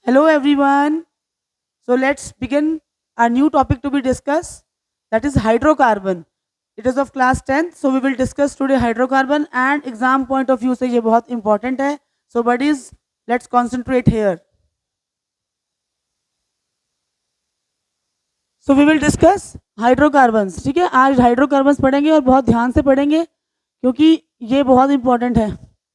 Hello everyone. So let's begin our new topic to be discussed, that is hydrocarbon. It is of class 10th, so we will discuss today hydrocarbon and exam point of view से ये बहुत important है. So buddies, let's concentrate here. So we will discuss hydrocarbons. ठीक है, आज hydrocarbons पढ़ेंगे और बहुत ध्यान से पढ़ेंगे क्योंकि ये बहुत इंपॉर्टेंट है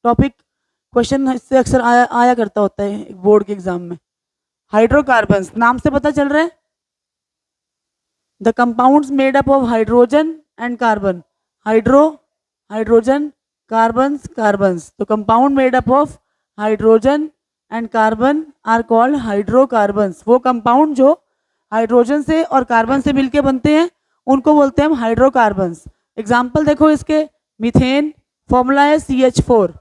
टॉपिक. क्वेश्चन इससे अक्सर आया करता होता है बोर्ड के एग्जाम में. हाइड्रोकार्बन्स नाम से पता चल रहा है, the compounds made up of hydrogen and carbon. Hydrogen, carbons. तो compound made up of hydrogen and carbon are called hydrocarbons. वो कंपाउंड जो हाइड्रोजन से और कार्बन से मिलके बनते हैं उनको बोलते हैं हम हाइड्रोकार्बन्स. एग्जाम्पल देखो इसके, मीथेन फॉर्मूला है CH4,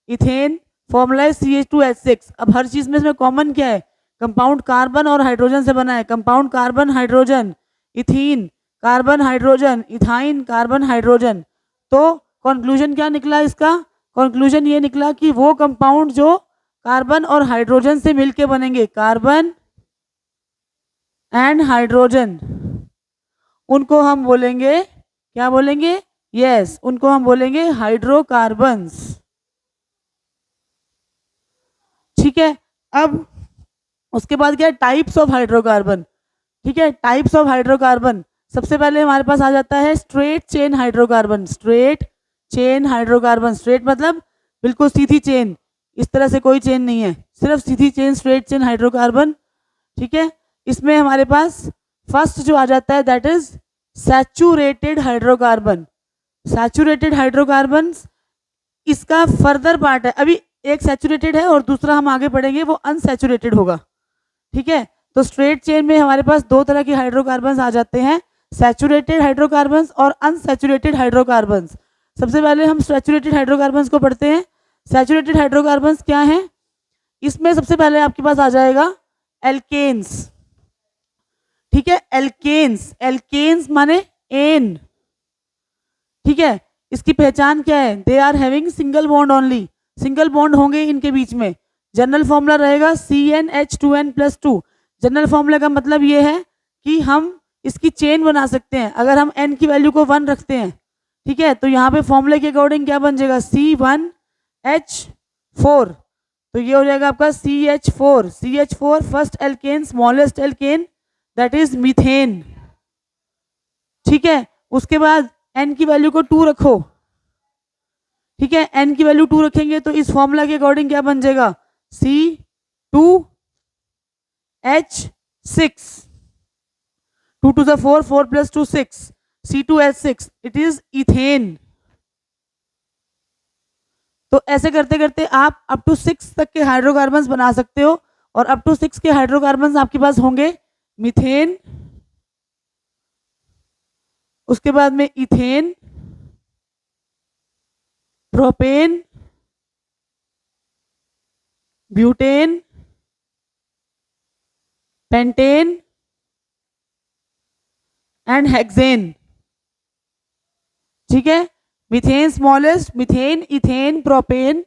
इथेन फॉर्मूला है CH2H6. अब हर चीज में इसमें कॉमन क्या है, कंपाउंड कार्बन और हाइड्रोजन से बना है. Compound carbon hydrogen, ethene carbon hydrogen, ethyne carbon hydrogen. तो कंक्लूजन क्या निकला इसका, कंक्लूजन ये निकला कि वो कंपाउंड जो कार्बन और हाइड्रोजन से मिलके बनेंगे, कार्बन एंड हाइड्रोजन, उनको हम बोलेंगे, क्या बोलेंगे, यस, उनको हम बोलेंगे हाइड्रोकार्बन्स. ठीक है. अब उसके बाद क्या है, टाइप्स ऑफ हाइड्रोकार्बन. ठीक है, टाइप्स ऑफ हाइड्रोकार्बन. सबसे पहले हमारे पास आ जाता है straight chain hydrocarbon. Straight chain hydrocarbon, straight मतलब बिल्कुल सीधी चेन, इस तरह से कोई चेन नहीं है, सिर्फ सीधी चेन, स्ट्रेट चेन हाइड्रोकार्बन. ठीक है. इसमें हमारे पास फर्स्ट जो आ जाता है that is saturated hydrocarbon. Saturated hydrocarbon इसका फर्दर पार्ट है. अभी एक सैचुरेटेड है और दूसरा हम आगे पढ़ेंगे वो अनसैचुरेटेड होगा. ठीक है. तो स्ट्रेट चेन में हमारे पास दो तरह के हाइड्रोकार्बन्स आ जाते हैं, सैचुरेटेड हाइड्रोकार्बन्स और अनसैचुरेटेड हाइड्रोकार्बन्स. सबसे पहले हम सैचुरेटेड हाइड्रोकार्बन्स को पढ़ते हैं. सैचुरेटेड हाइड्रोकार्बन्स क्या है, इसमें सबसे पहले आपके पास आ जाएगा एल्केन्स. ठीक है, एल्केन्स माने एन. ठीक है. इसकी पहचान क्या है, they are having single bond only, single bond होंगे इनके बीच में. जनरल फॉर्मूला रहेगा CnH2n+2. जनरल फॉर्मूला का मतलब ये है कि हम इसकी चेन बना सकते हैं अगर हम n की वैल्यू को 1 रखते हैं. ठीक है. तो यहाँ पे फॉर्मूले के अकॉर्डिंग क्या बन जाएगा, C1H4. तो ये हो जाएगा आपका CH4 first alkane, smallest alkane, that is methane. ठीक है. उसके बाद n की वैल्यू को 2 रखो. ठीक है, n की वैल्यू 2 रखेंगे तो इस फॉर्मूला के अकॉर्डिंग क्या बन जाएगा, C2H6. 2 to the 4, 4 plus 2 6, C2H6, it is ethane. तो ऐसे करते करते आप अप टू 6 तक के हाइड्रोकार्बन्स बना सकते हो और अप टू 6 के हाइड्रोकार्बन्स आपके पास होंगे मीथेन, उसके बाद में ethane, propane, butane, pentane and hexane. ठीक है. Methane smallest, methane, ethane, propane,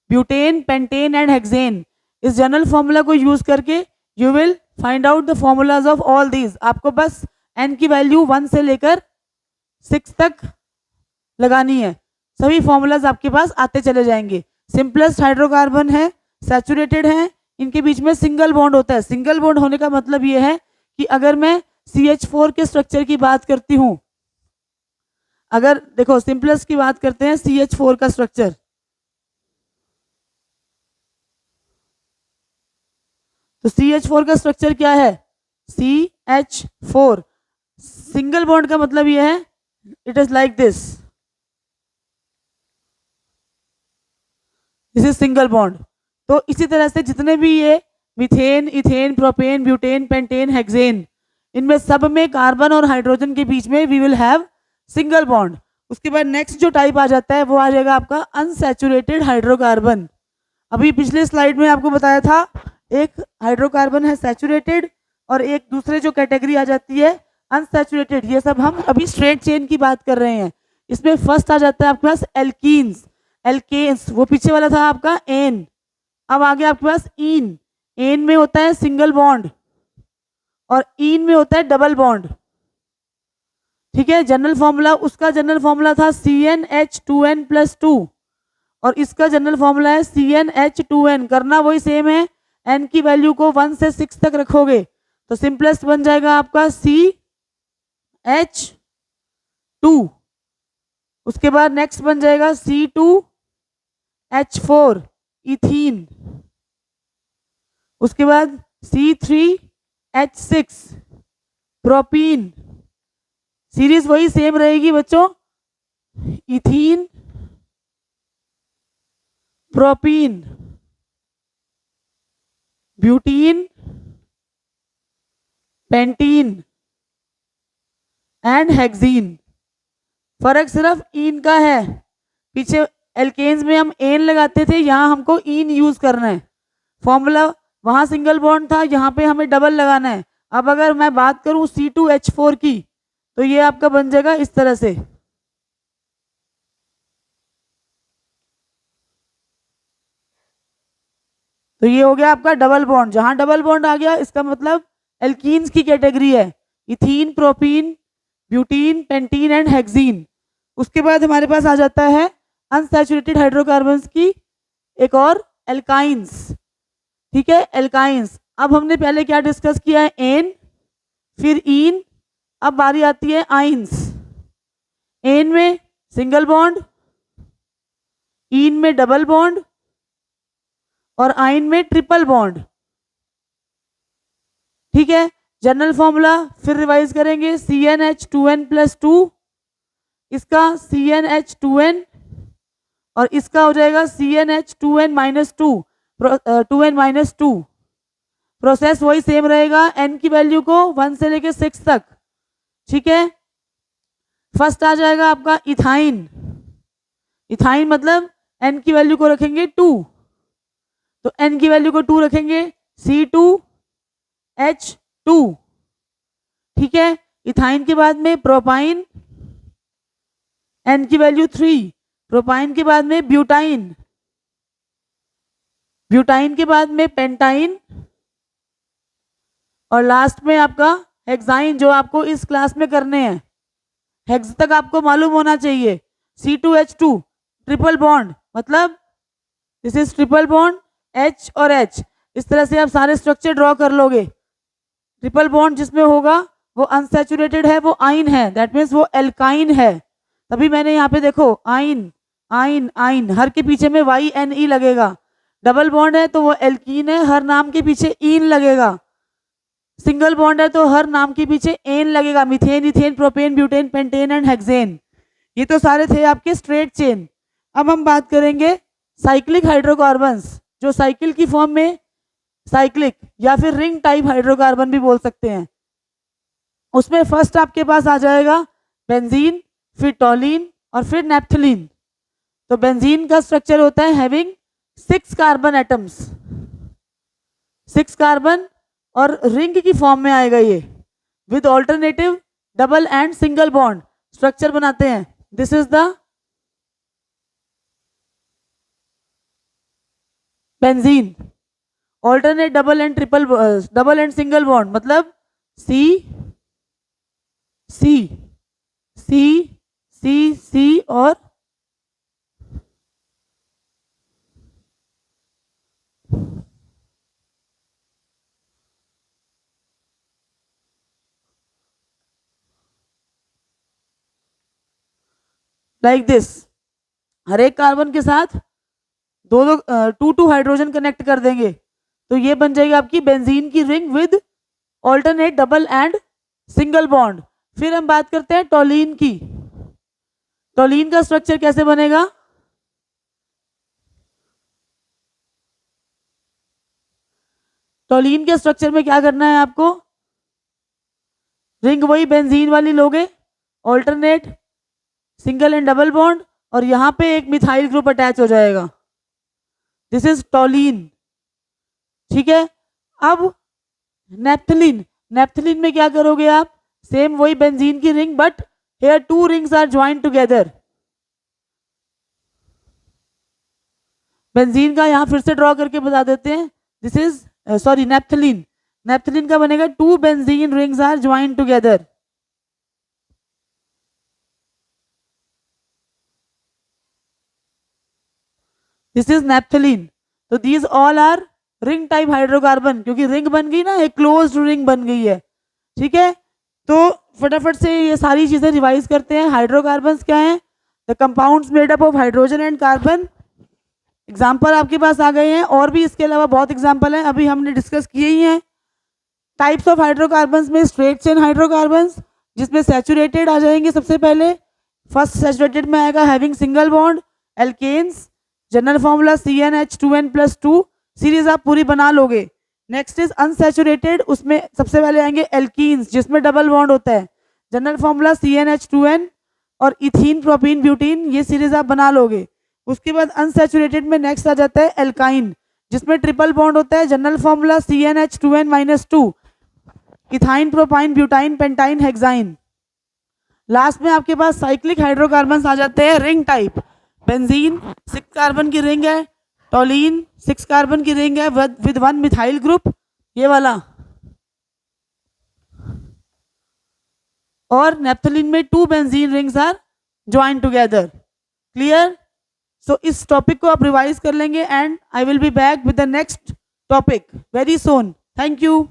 butane, pentane and hexane. इस जनरल फॉर्मूला को यूज करके you will find out the formulas of all these. आपको बस n की वैल्यू 1 से लेकर 6 तक लगानी है, सभी फॉर्मूलाज आपके पास आते चले जाएंगे. सिंपलेस्ट हाइड्रोकार्बन है, सैचुरेटेड है, इनके बीच में सिंगल बॉन्ड होता है. सिंगल बॉन्ड होने का मतलब ये है कि अगर मैं CH4 के स्ट्रक्चर की बात करती हूं, अगर देखो सिंपलेस्ट की बात करते हैं CH4 का स्ट्रक्चर, तो CH4 का स्ट्रक्चर क्या है, CH4. सिंगल बॉन्ड का मतलब यह है it is like this is single bond. तो इसी तरह से जितने भी ये methane, ethane, propane, butane, pentane, hexane, इनमें सब में कार्बन और हाइड्रोजन के बीच में we will have single bond. उसके बाद नेक्स्ट जो टाइप आ जाता है वो आ जाएगा आपका अनसैचुरेटेड हाइड्रोकार्बन. अभी पिछले स्लाइड में आपको बताया था एक हाइड्रोकार्बन है सैचुरेटेड और एक दूसरे जो कैटेगरी आ जाती है अनसैचुरेटेड. ये सब हम अभी स्ट्रेट चेन की बात कर रहे हैं. इसमें फर्स्ट आ जाता है आपके पास एल्कीन्स, एल्केन्स, वो पीछे वाला था आपका एन. अब आ गया आपके पास इन. एन में होता है सिंगल बॉन्ड और ईन में होता है डबल बॉन्ड। ठीक है, जनरल फॉर्मूला, उसका जनरल फॉर्मूला था CnH2n+2 और इसका जनरल फॉर्मूला है CnH2n। करना वही सेम है, n की वैल्यू को 1 से 6 तक रखोगे तो सिंपलेस्ट बन जाएगा आपका CH2। उसके बाद नेक्स्ट बन जाएगा C2H4 इथीन। उसके बाद C3H6 प्रोपीन। सीरीज वही सेम रहेगी बच्चों, ethene, propene, butene, pentene and hexene. फर्क सिर्फ ईन का है, पीछे एल्केन्स में हम एन लगाते थे, यहाँ हमको ईन यूज करना है। फॉर्मूला वहां सिंगल बॉन्ड था, यहाँ पे हमें डबल लगाना है। अब अगर मैं बात करूं C2H4 की तो ये आपका बन जाएगा इस तरह से। तो ये हो गया आपका डबल बॉन्ड। जहां डबल बॉन्ड आ गया इसका मतलब एल्कीन्स की कैटेगरी है, ethene, propene, butene, pentene and hexene. उसके बाद हमारे पास आ जाता है अनसैचुरेटेड हाइड्रोकार्बन्स की एक और, एल्काइंस। ठीक है, एल्काइंस। अब हमने पहले क्या डिस्कस किया है, एन, फिर ईन, अब बारी आती है आइंस। एन में सिंगल बॉन्ड, ईन में डबल बॉन्ड और आइन में ट्रिपल बॉन्ड। ठीक है, जनरल फॉर्मूला फिर रिवाइज करेंगे, CnH2n+2, इसका CnH2n और इसका हो जाएगा CnH2n-2, 2n-2। प्रोसेस वही सेम रहेगा, n की वैल्यू को 1 से लेके 6 तक। ठीक है, फर्स्ट आ जाएगा आपका इथाइन। इथाइन मतलब n की वैल्यू को रखेंगे 2, तो n की वैल्यू को 2 रखेंगे, C2H2। ठीक है, इथाइन के बाद में प्रोपाइन, n की वैल्यू 3। प्रोपाइन के बाद में ब्यूटाइन, ब्यूटाइन के बाद में पेंटाइन और लास्ट में आपका हेक्साइन, जो आपको इस क्लास में करने हैं। हेक्स तक आपको मालूम होना चाहिए। C2H2 ट्रिपल बॉन्ड, मतलब this is triple bond, H और H। इस तरह से आप सारे स्ट्रक्चर ड्रॉ कर लोगे। ट्रिपल बॉन्ड जिसमें होगा वो अनसैचुरेटेड है, वो आइन है, दैट मीन्स वो एल्काइन है। तभी मैंने यहाँ पे देखो आइन आइन आइन, हर के पीछे में YNE लगेगा। डबल बॉन्ड है तो वो एल्कीन है, हर नाम के पीछे ईन लगेगा। सिंगल बॉन्ड है तो हर नाम के पीछे एन लगेगा, methane, ethane, propane, butane, pentane and hexane. ये तो सारे थे आपके स्ट्रेट चेन। अब हम बात करेंगे साइक्लिक हाइड्रोकार्बन्स, जो साइकिल की फॉर्म में, साइक्लिक या फिर रिंग टाइप हाइड्रोकार्बन भी बोल सकते हैं। उसमें फर्स्ट आपके पास आ जाएगा बेंजीन, फिर टॉलीन और फिर नेप्थलीन। तो बेंजीन का स्ट्रक्चर होता है हैविंग 6 कार्बन एटम्स, 6 कार्बन, और रिंग की फॉर्म में आएगा ये, with alternative double and single bond structure बनाते हैं। This is the benzene. Alternate double and triple, double and single bond मतलब C C C C C और लाइक दिस। हर एक कार्बन के साथ दो दो 2 हाइड्रोजन कनेक्ट कर देंगे तो ये बन जाएगी आपकी बेंजीन की ring with alternate double and single bond. फिर हम बात करते हैं टॉलीन की। टॉलीन का स्ट्रक्चर कैसे बनेगा, टॉलीन के स्ट्रक्चर में क्या करना है आपको, रिंग वही बेंजीन वाली लोगे, alternate single and double bond, और यहां पे एक मिथाइल ग्रुप अटैच हो जाएगा। This is toluene. ठीक है, अब नेप्थलीन। नेप्थलीन में क्या करोगे आप, सेम वही बेंजीन की ring, but here 2 rings are joint together. Benzene का यहां फिर से ड्रॉ करके बता देते हैं, this is sorry naphthalene, naphthalene का बनेगा two benzene rings are join together. This is naphthalene. तो these all are ring type hydrocarbon, क्योंकि रिंग बन गई ना, एक क्लोज्ड रिंग बन गई है। ठीक है, तो फटाफट से ये सारी चीजें रिवाइज करते हैं। हाइड्रोकार्बन्स क्या हैं? The compounds made up of hydrogen and carbon. Example आपके पास आ गए हैं, और भी इसके अलावा बहुत एग्जाम्पल हैं, अभी हमने डिस्कस किए ही हैं। टाइप्स ऑफ हाइड्रोकार्बन्स में स्ट्रेट चेन हाइड्रोकार्बन्स, जिसमें सैचुरेटेड आ जाएंगे सबसे पहले। फर्स्ट सैचुरेटेड में आएगा having single bond, alkanes. General formula CnH2n+2, series आप पूरी बना लोगे। नेक्स्ट इज अनसैचुरेटेड, उसमें सबसे पहले आएंगे एल्कीन्स, जिसमें डबल बॉन्ड होता है। जनरल फॉर्मूला CnH2n और इथीन प्रोपीन ब्यूटीन, ये सीरीज आप बना लोगे। उसके बाद अनसैचुरेटेड में नेक्स्ट आ जाता है एल्काइन, जिसमें ट्रिपल बॉन्ड होता है। General formula CnH2n-2, ethyne propyne butyne pentyne hexyne. Last में आपके पास साइक्लिक हाइड्रोकार्बन आ जाते हैं रिंग टाइप। बेंजीन 6 कार्बन की रिंग है, टोलीन 6 कार्बन की रिंग है विद 1 मिथाइल ग्रुप, ये वाला। और नेप्थलीन में 2 benzene rings are join together. Clear? So इस टॉपिक को आप रिवाइज कर लेंगे, and I will be back with the next topic very Son. Thank you.